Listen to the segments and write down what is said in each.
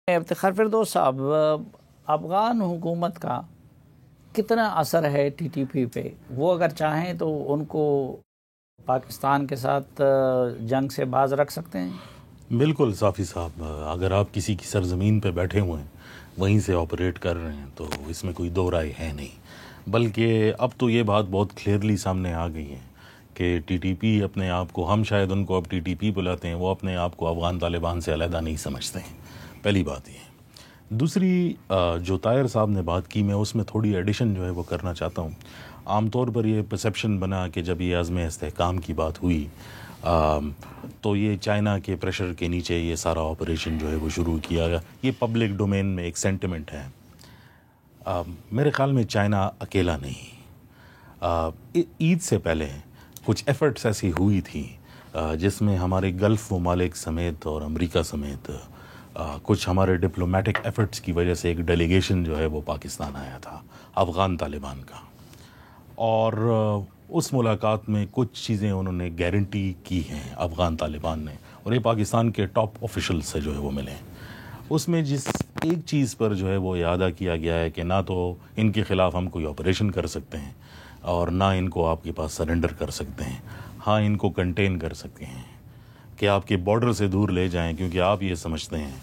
افتخار فردوس صاحب، افغان حکومت کا کتنا اثر ہے ٹی ٹی پی پہ؟ وہ اگر چاہیں تو ان کو پاکستان کے ساتھ جنگ سے باز رکھ سکتے ہیں؟ بالکل صافی صاحب، اگر آپ کسی کی سرزمین پہ بیٹھے ہوئے ہیں، وہیں سے آپریٹ کر رہے ہیں، تو اس میں کوئی دو رائے ہے نہیں۔ بلکہ اب تو یہ بات بہت کلیئرلی سامنے آ گئی ہے کہ ٹی ٹی پی اپنے آپ کو، ہم شاید ان کو اب ٹی ٹی پی بلاتے ہیں، وہ اپنے آپ کو افغان طالبان سے علیحدہ نہیں سمجھتے ہیں۔ پہلی بات یہ ہے۔ دوسری، جو طاہر صاحب نے بات کی، میں اس میں تھوڑی ایڈیشن جو ہے وہ کرنا چاہتا ہوں۔ عام طور پر یہ پرسیپشن بنا کہ جب یہ عزم استحکام کی بات ہوئی تو یہ چائنا کے پریشر کے نیچے یہ سارا آپریشن جو ہے وہ شروع کیا گیا۔ یہ پبلک ڈومین میں ایک سینٹیمنٹ ہے۔ میرے خیال میں چائنا اکیلا نہیں۔ عید سے پہلے کچھ ایفرٹس ایسی ہوئی تھی جس میں ہمارے گلف ممالک سمیت اور امریکہ سمیت کچھ ہمارے ڈپلومیٹک ایفرٹس کی وجہ سے ایک ڈیلیگیشن جو ہے وہ پاکستان آیا تھا افغان طالبان کا، اور اس ملاقات میں کچھ چیزیں انہوں نے گارنٹی کی ہیں افغان طالبان نے، اور یہ پاکستان کے ٹاپ آفیشل سے جو ہے وہ ملے۔ اس میں جس ایک چیز پر جو ہے وہ اعادہ کیا گیا ہے کہ نہ تو ان کے خلاف ہم کوئی آپریشن کر سکتے ہیں اور نہ ان کو آپ کے پاس سرنڈر کر سکتے ہیں، ہاں ان کو کنٹین کر سکتے ہیں کہ آپ کے بارڈر سے دور لے جائیں، کیونکہ آپ یہ سمجھتے ہیں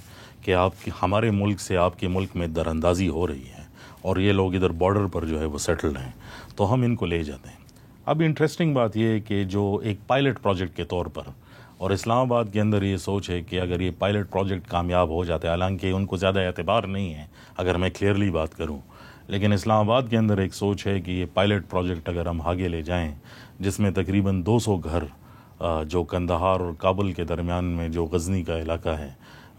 کہ ہمارے ملک سے آپ کے ملک میں در اندازی ہو رہی ہے اور یہ لوگ ادھر بارڈر پر جو ہے وہ سیٹلڈ ہیں، تو ہم ان کو لے جاتے ہیں۔ اب انٹرسٹنگ بات یہ ہے کہ جو ایک پائلٹ پروجیکٹ کے طور پر، اور اسلام آباد کے اندر یہ سوچ ہے کہ اگر یہ پائلٹ پروجیکٹ کامیاب ہو جاتا ہے، حالانکہ ان کو زیادہ اعتبار نہیں ہے اگر میں کلیئرلی بات کروں، لیکن اسلام آباد کے اندر ایک سوچ ہے کہ یہ پائلٹ پروجیکٹ اگر ہم آگے لے جائیں، جس میں تقریباً 200 گھر جو کندہار اور کابل کے درمیان میں جو غزنی کا علاقہ ہے،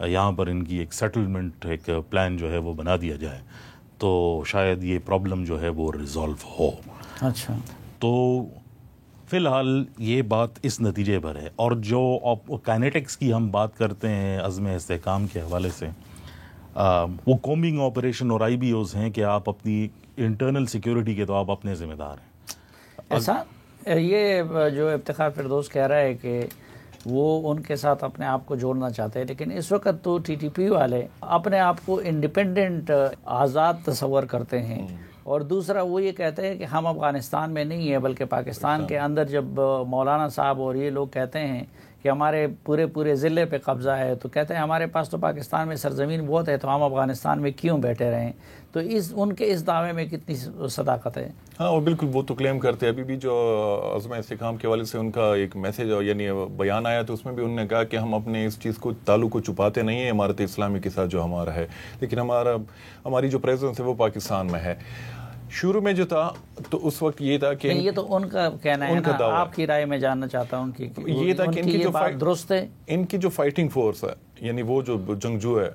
یہاں پر ان کی ایک سیٹلمنٹ ایک پلان جو ہے وہ بنا دیا جائے، تو شاید یہ پرابلم جو ہے وہ ریزالو ہو۔ اچھا، تو فی الحال یہ بات اس نتیجے پر ہے۔ اور جو کائنیٹکس کی ہم بات کرتے ہیں عزم استحکام کے حوالے سے، وہ کومبنگ آپریشن اور آئی بی اوز ہیں کہ آپ اپنی انٹرنل سیکیورٹی کے تو آپ اپنے ذمہ دار ہیں۔ ایسا یہ جو افتخار فردوس کہہ رہا ہے کہ وہ ان کے ساتھ اپنے آپ کو جوڑنا چاہتے ہیں، لیکن اس وقت تو ٹی ٹی پی والے اپنے آپ کو انڈیپینڈنٹ آزاد تصور کرتے ہیں، اور دوسرا وہ یہ کہتے ہیں کہ ہم افغانستان میں نہیں ہیں بلکہ پاکستان کے اندر۔ جب مولانا صاحب اور یہ لوگ کہتے ہیں کہ ہمارے پورے ضلع پہ قبضہ ہے، تو کہتے ہیں ہمارے پاس تو پاکستان میں سرزمین بہت ہے، تو ہم افغانستان میں کیوں بیٹھے رہیں؟ تو ان کے اس دعوے میں کتنی صداقت ہے؟ ہاں، وہ بالکل وہ تو کلیم کرتے ہیں۔ ابھی بھی جو عزم استحکام کے حوالے سے ان کا ایک میسج یعنی بیان آیا، تو اس میں بھی انہوں نے کہا کہ ہم اپنے اس چیز کو تعلق کو چھپاتے نہیں ہیں امارت اسلامی کے ساتھ جو ہمارا ہے، لیکن ہماری جو پریزنس ہے وہ پاکستان میں ہے۔ شروع میں جو تھا تو اس وقت یہ تھا کہ یہ تو ان کا کہنا ہے نا، آپ کی رائے میں جاننا چاہتا ہوں کہ یہ تھا کہ ان کی جو بات درست ہے، ان کی جو فائٹنگ فورس ہے، یعنی وہ جو جنگجو ہے،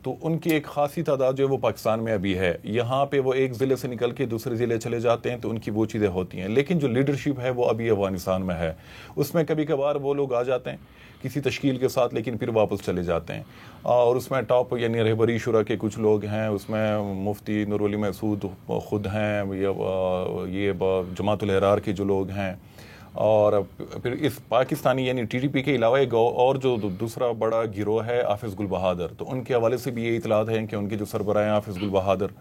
تو ان کی ایک خاصی تعداد جو ہے وہ پاکستان میں ابھی ہے۔ یہاں پہ وہ ایک ضلع سے نکل کے دوسرے ضلع چلے جاتے ہیں، تو ان کی وہ چیزیں ہوتی ہیں، لیکن جو لیڈرشپ ہے وہ ابھی افغانستان میں ہے۔ اس میں کبھی کبھار وہ لوگ آ جاتے ہیں کسی تشکیل کے ساتھ، لیکن پھر واپس چلے جاتے ہیں، اور اس میں ٹاپ یعنی رہبری شورا کے کچھ لوگ ہیں، اس میں مفتی نور علی محسود خود ہیں، یہ جماعت الاحرار کے جو لوگ ہیں، اور پھر اس پاکستانی یعنی ٹی ٹی پی کے علاوہ ایک اور جو دوسرا بڑا گروہ ہے حافظ گل بہادر، تو ان کے حوالے سے بھی یہ اطلاعات ہیں کہ ان کے جو سربراہ ہیں حافظ گل بہادر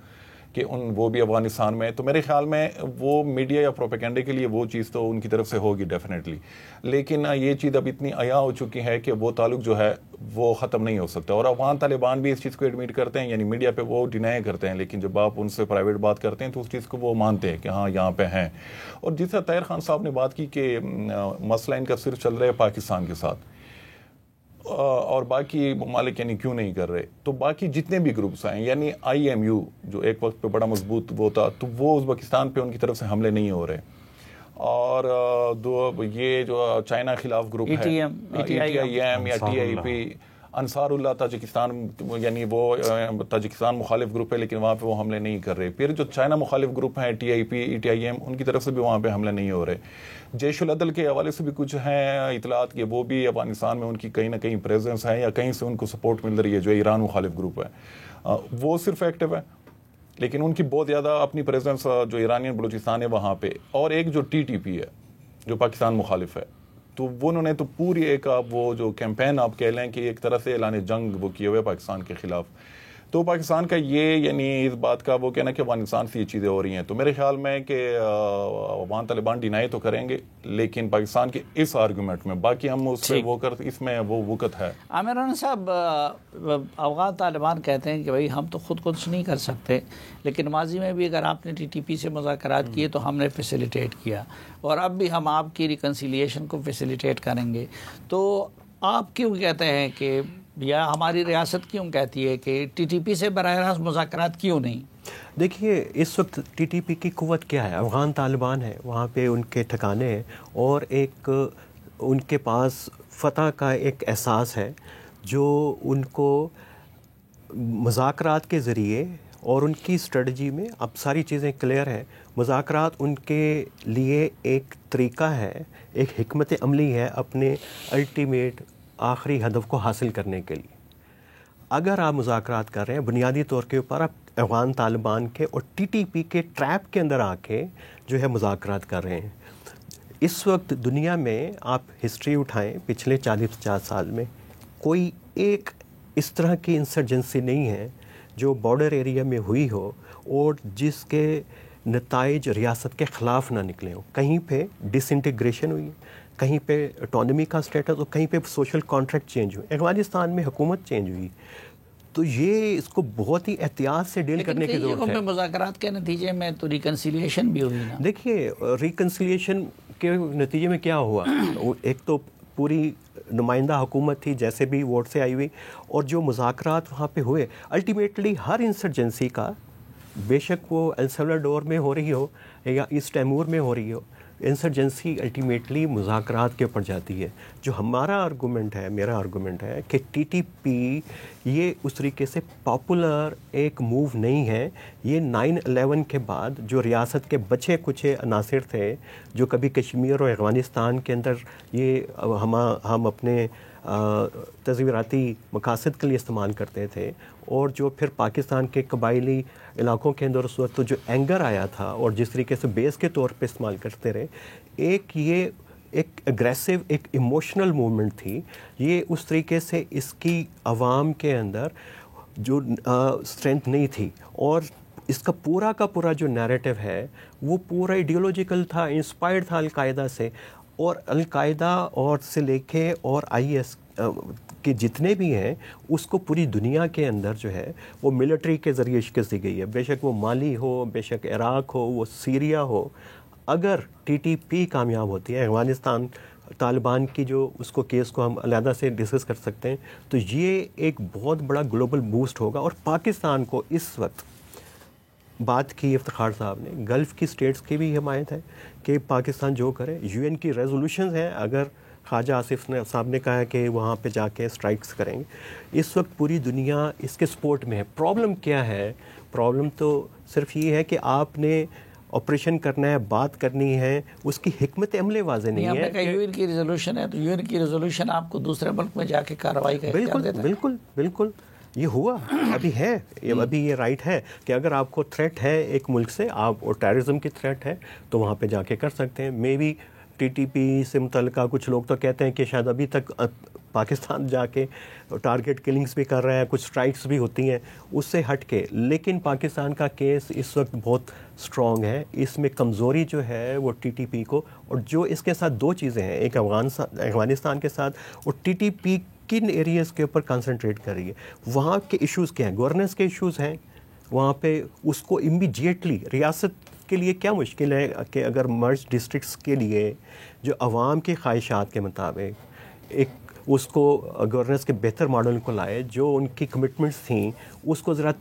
کہ وہ بھی افغانستان میں، تو میرے خیال میں وہ میڈیا یا پروپیگنڈے کے لیے وہ چیز تو ان کی طرف سے ہوگی ڈیفینیٹلی، لیکن یہ چیز اب اتنی عیاں ہو چکی ہے کہ وہ تعلق جو ہے وہ ختم نہیں ہو سکتا، اور افغان طالبان بھی اس چیز کو ایڈمٹ کرتے ہیں، یعنی میڈیا پہ وہ ڈینائی کرتے ہیں، لیکن جب آپ ان سے پرائیویٹ بات کرتے ہیں تو اس چیز کو وہ مانتے ہیں کہ ہاں یہاں پہ ہیں۔ اور جس طرح طاہر خان صاحب نے بات کی کہ مسئلہ ان کا صرف چل رہا ہے پاکستان کے ساتھ اور باقی ممالک یعنی کیوں نہیں کر رہے، تو باقی جتنے بھی گروپس ہیں، یعنی آئی ایم یو جو ایک وقت پہ بڑا مضبوط وہ تھا، تو وہ ازبکستان پہ ان کی طرف سے حملے نہیں ہو رہے، اور یہ جو چائنا خلاف گروپ ہے ای ٹی آئی ایم یا ٹی آئی پی، انصار اللہ تاجکستان یعنی وہ تاجکستان مخالف گروپ ہے، لیکن وہاں پہ وہ حملے نہیں کر رہے۔ پھر جو چائنا مخالف گروپ ہیں T I P E T I M, ان کی طرف سے بھی وہاں پہ حملے نہیں ہو رہے۔ جیش العدل کے حوالے سے بھی کچھ ہیں اطلاعات کہ وہ بھی افغانستان میں ان کی کہیں نہ کہیں پریزنس ہے، یا کہیں سے ان کو سپورٹ مل رہی ہے، جو ایران مخالف گروپ ہے وہ صرف ایکٹیو ہے، لیکن ان کی بہت زیادہ اپنی پریزنس جو ایرانین بلوچستان ہے وہاں پہ۔ اور ایک جو ٹی ٹی پی ہے جو پاکستان مخالف ہے، تو وہ انہوں نے تو پوری ایک آپ وہ جو کیمپین آپ کہہ لیں کہ ایک طرح سے اعلان جنگ وہ کیے ہوئے پاکستان کے خلاف. تو پاکستان کا یہ یعنی اس بات کا وہ کہنا کہ افغانستان سے یہ چیزیں ہو رہی ہیں, تو میرے خیال میں کہ افغان طالبان ڈینائی تو کریں گے لیکن پاکستان کے اس آرگومنٹ میں باقی ہم اس پہ وہ اس میں وہ وقت ہے. عامر رانا صاحب, افغان طالبان کہتے ہیں کہ بھائی ہم تو خود کچھ نہیں کر سکتے, لیکن ماضی میں بھی اگر آپ نے ٹی ٹی پی سے مذاکرات کیے تو ہم نے فیسیلیٹیٹ کیا, اور اب بھی ہم آپ کی ریکنسیلیشن کو فیسیلیٹیٹ کریں گے. تو آپ کیوں کہتے ہیں کہ, یا ہماری ریاست کیوں کہتی ہے کہ ٹی ٹی پی سے براہ راست مذاکرات کیوں نہیں؟ دیکھیے اس وقت ٹی ٹی پی کی قوت کیا ہے, افغان طالبان ہے, وہاں پہ ان کے ٹھکانے ہیں اور ایک ان کے پاس فتح کا ایک احساس ہے جو ان کو مذاکرات کے ذریعے, اور ان کی اسٹریٹجی میں اب ساری چیزیں کلیئر ہیں. مذاکرات ان کے لیے ایک طریقہ ہے, ایک حکمت عملی ہے اپنے الٹیمیٹ آخری ہدف کو حاصل کرنے کے لیے. اگر آپ مذاکرات کر رہے ہیں بنیادی طور کے اوپر آپ افغان طالبان کے اور ٹی ٹی پی کے ٹریپ کے اندر آ کے جو ہے مذاکرات کر رہے ہیں. اس وقت دنیا میں آپ ہسٹری اٹھائیں پچھلے 40-50 سال میں, کوئی ایک اس طرح کی انسرجنسی نہیں ہے جو بارڈر ایریا میں ہوئی ہو اور جس کے نتائج ریاست کے خلاف نہ نکلے ہوں. کہیں پہ ڈس انٹیگریشن ہوئی, کہیں پہ اٹانومی کا اسٹیٹس, اور کہیں پہ سوشل کانٹریکٹ چینج ہوئے. افغانستان میں حکومت چینج ہوئی. تو یہ اس کو بہت ہی احتیاط سے ڈیل کرنے کی ضرورت ہے. مذاکرات کے نتیجے میں تو ریکنسیلیشن بھی ہوئی نا. دیکھیے ریکنسیلیشن کے نتیجے میں کیا ہوا, ایک تو پوری نمائندہ حکومت تھی جیسے بھی ووٹ سے آئی ہوئی, اور جو مذاکرات وہاں پہ ہوئے الٹیمیٹلی ہر انسرجنسی کا, بے شک وہ ایل سیلواڈور میں ہو رہی ہو یا ایسٹ ٹیمور میں ہو رہی ہو, انسرجنسی الٹیمیٹلی مذاکرات کے اوپر جاتی ہے. جو ہمارا آرگومنٹ ہے, میرا آرگومنٹ ہے کہ ٹی ٹی پی یہ اس طریقے سے پاپولر ایک موو نہیں ہے. یہ 9/11 کے بعد جو ریاست کے بچے کچھ عناصر تھے جو کبھی کشمیر اور افغانستان کے اندر یہ ہم اپنے تصویراتی مقاصد کے لیے استعمال کرتے تھے, اور جو پھر پاکستان کے قبائلی علاقوں کے اندر اس وقت جو اینگر آیا تھا اور جس طریقے سے بیس کے طور پہ استعمال کرتے رہے, یہ ایک اگریسو ایک ایموشنل موومنٹ تھی. یہ اس طریقے سے اس کی عوام کے اندر جو اسٹرینتھ نہیں تھی, اور اس کا پورا جو نیریٹو ہے وہ پورا ایڈیولوجیکل تھا, انسپائرڈ تھا القاعدہ سے. اور القاعدہ اور سے لے کے اور IS کے جتنے بھی ہیں اس کو پوری دنیا کے اندر جو ہے وہ ملٹری کے ذریعے شکست دی گئی ہے. بے شک وہ مالی ہو, بے شک عراق ہو, وہ سیریا ہو. اگر ٹی ٹی پی کامیاب ہوتی ہے, افغانستان طالبان کی جو اس کو کیس کو ہم علیحدہ سے ڈسکس کر سکتے ہیں, تو یہ ایک بہت بڑا گلوبل بوسٹ ہوگا. اور پاکستان کو اس وقت بات کی افتخار صاحب نے, گلف کی سٹیٹس کی بھی حمایت ہے کہ پاکستان جو کرے. UN کی ریزولوشنز ہیں, اگر خواجہ آصف صاحب نے کہا ہے کہ وہاں پہ جا کے اسٹرائکس کریں گے. اس وقت پوری دنیا اس کے سپورٹ میں ہے. پرابلم کیا ہے, پرابلم تو صرف یہ ہے کہ آپ نے آپریشن کرنا ہے, بات کرنی ہے, اس کی حکمت عمل واضح نہیں ہے. UN کی ریزولوشن ہے تو UN کی ریزولوشن آپ کو دوسرے ملک میں جا کے کارروائی کا اختیار دیتا ہے. بالکل یہ ہوا, ابھی ہے, ابھی یہ رائٹ ہے کہ اگر آپ کو تھریٹ ہے ایک ملک سے, آپ اور ٹیررزم کی تھریٹ ہے, تو وہاں پہ جا کے کر سکتے ہیں. May B T T P سے متعلقہ کچھ لوگ تو کہتے ہیں کہ شاید ابھی تک پاکستان جا کے ٹارگٹ کلنگز بھی کر رہا ہے, کچھ اسٹرائکس بھی ہوتی ہیں اس سے ہٹ کے. لیکن پاکستان کا کیس اس وقت بہت اسٹرانگ ہے. اس میں کمزوری جو ہے وہ ٹی ٹی پی کو, اور جو اس کے ساتھ دو چیزیں ہیں, ایک افغانستان کے ساتھ, اور ٹی ٹی پی کن ایریاز کے اوپر کنسنٹریٹ کر رہی ہے. وہاں کے ایشوز کیا ہیں, گورننس کے ایشوز ہیں وہاں پہ. اس کو امیڈیٹلی ریاست کے لیے کیا مشکل ہے کہ اگر مرج ڈسٹرکٹس کے لیے جو عوام کی خواہشات کے مطابق ایک اس کو گورننس کے بہتر ماڈل کو لائے, جو ان کی کمٹمنٹس تھیں اس کو ذرا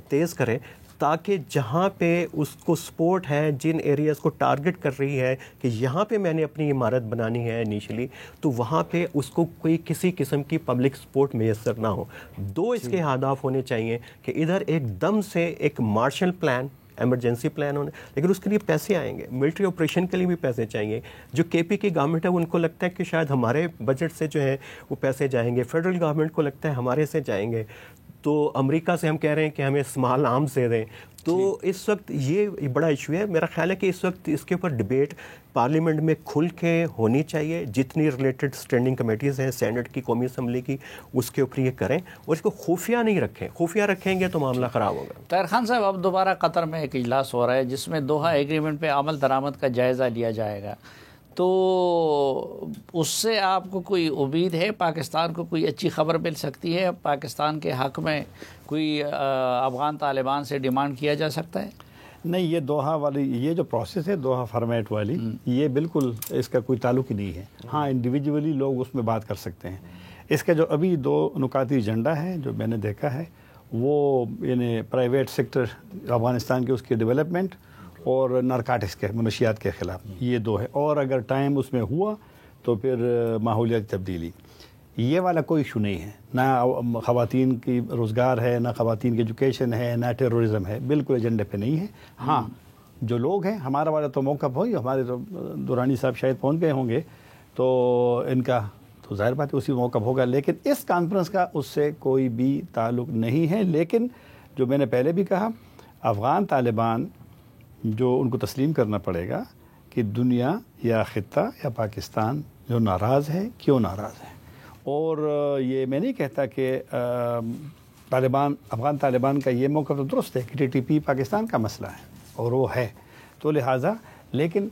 تیز کرے, تاکہ جہاں پہ اس کو سپورٹ ہے, جن ایریاز کو ٹارگٹ کر رہی ہے کہ یہاں پہ میں نے اپنی عمارت بنانی ہے انیشلی, تو وہاں پہ اس کو کوئی کسی قسم کی پبلک سپورٹ میسر نہ ہو. دو اس کے ہدف ہونے چاہیے کہ ادھر ایک دم سے ایک مارشل پلان, ایمرجنسی پلان ہونے, لیکن اس کے لیے پیسے آئیں گے, ملٹری آپریشن کے لیے بھی پیسے چاہیے. جو KP کی گورنمنٹ ہے ان کو لگتا ہے کہ شاید ہمارے بجٹ سے جو ہے وہ پیسے جائیں گے, فیڈرل گورنمنٹ کو لگتا ہے ہمارے سے جائیں گے. تو اس کے لیے پیسے آئیں گے, ملٹری آپریشن کے لیے بھی پیسے چاہیے. جو KP کی گورنمنٹ ہے ان کو لگتا ہے کہ شاید ہمارے بجٹ سے جو ہے وہ پیسے جائیں گے, فیڈرل گورنمنٹ کو لگتا ہے ہمارے سے جائیں گے. تو امریکہ سے ہم کہہ رہے ہیں کہ ہمیں اسمال آرمز دے دیں. تو اس وقت یہ بڑا ایشو ہے. میرا خیال ہے کہ اس وقت اس کے اوپر ڈبیٹ پارلیمنٹ میں کھل کے ہونی چاہیے. جتنی ریلیٹڈ اسٹینڈنگ کمیٹیز ہیں سینٹ کی, قومی اسمبلی کی, اس کے اوپر یہ کریں اور اس کو خفیہ نہیں رکھیں. خفیہ رکھیں گے تو معاملہ خراب ہوگا. طاہر خان صاحب, اب دوبارہ قطر میں ایک اجلاس ہو رہا ہے جس میں دوحہ ایگریمنٹ پہ عمل درآمد کا جائزہ لیا جائے گا, تو اس سے آپ کو کوئی امید ہے پاکستان کو کوئی اچھی خبر مل سکتی ہے؟ پاکستان کے حق میں کوئی افغان طالبان سے ڈیمانڈ کیا جا سکتا ہے؟ نہیں, یہ دوحہ والی یہ جو پروسیس ہے دوحہ فارمیٹ والی, یہ بالکل اس کا کوئی تعلق ہی نہیں ہے. ہاں انڈیویجولی لوگ اس میں بات کر سکتے ہیں. اس کا جو ابھی 2 نکاتی ایجنڈا ہے جو میں نے دیکھا ہے وہ یعنی پرائیویٹ سیکٹر افغانستان کے اس کی ڈیولپمنٹ اور نارکاٹکس کے منشیات کے خلاف, یہ 2 ہے. اور اگر ٹائم اس میں ہوا تو پھر ماحولیاتی تبدیلی, یہ والا کوئی ایشو نہیں ہے. نہ خواتین کی روزگار ہے, نہ خواتین کی ایجوکیشن ہے, نہ ٹیرورزم ہے, بالکل ایجنڈے پہ نہیں ہے. ہاں جو لوگ ہیں, ہمارا والا تو موقف ہوئی, ہمارے تو دورانی صاحب شاید پہنچ گئے ہوں گے, تو ان کا تو ظاہر بات ہے اسی موقف ہوگا. لیکن اس کانفرنس کا اس سے کوئی بھی تعلق نہیں ہے. لیکن جو میں نے پہلے بھی کہا, افغان طالبان جو ان کو تسلیم کرنا پڑے گا کہ دنیا یا خطہ یا پاکستان جو ناراض ہے, کیوں ناراض ہے. اور یہ میں نہیں کہتا کہ افغان طالبان کا یہ موقف تو درست ہے کہ TTP پاکستان کا مسئلہ ہے, اور وہ ہے, تو لہٰذا لیکن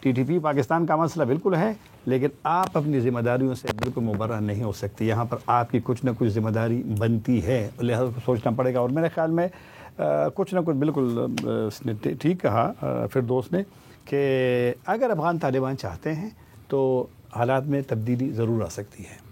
TTP پاکستان کا مسئلہ بالکل ہے, لیکن آپ اپنی ذمہ داریوں سے بالکل مبرہ نہیں ہو سکتی. یہاں پر آپ کی کچھ نہ کچھ ذمہ داری بنتی ہے, لہٰذا سوچنا پڑے گا. اور میرے خیال میں کچھ نہ کچھ بالکل اس نے ٹھیک کہا فردوس نے کہ اگر افغان طالبان چاہتے ہیں تو حالات میں تبدیلی ضرور آ سکتی ہے.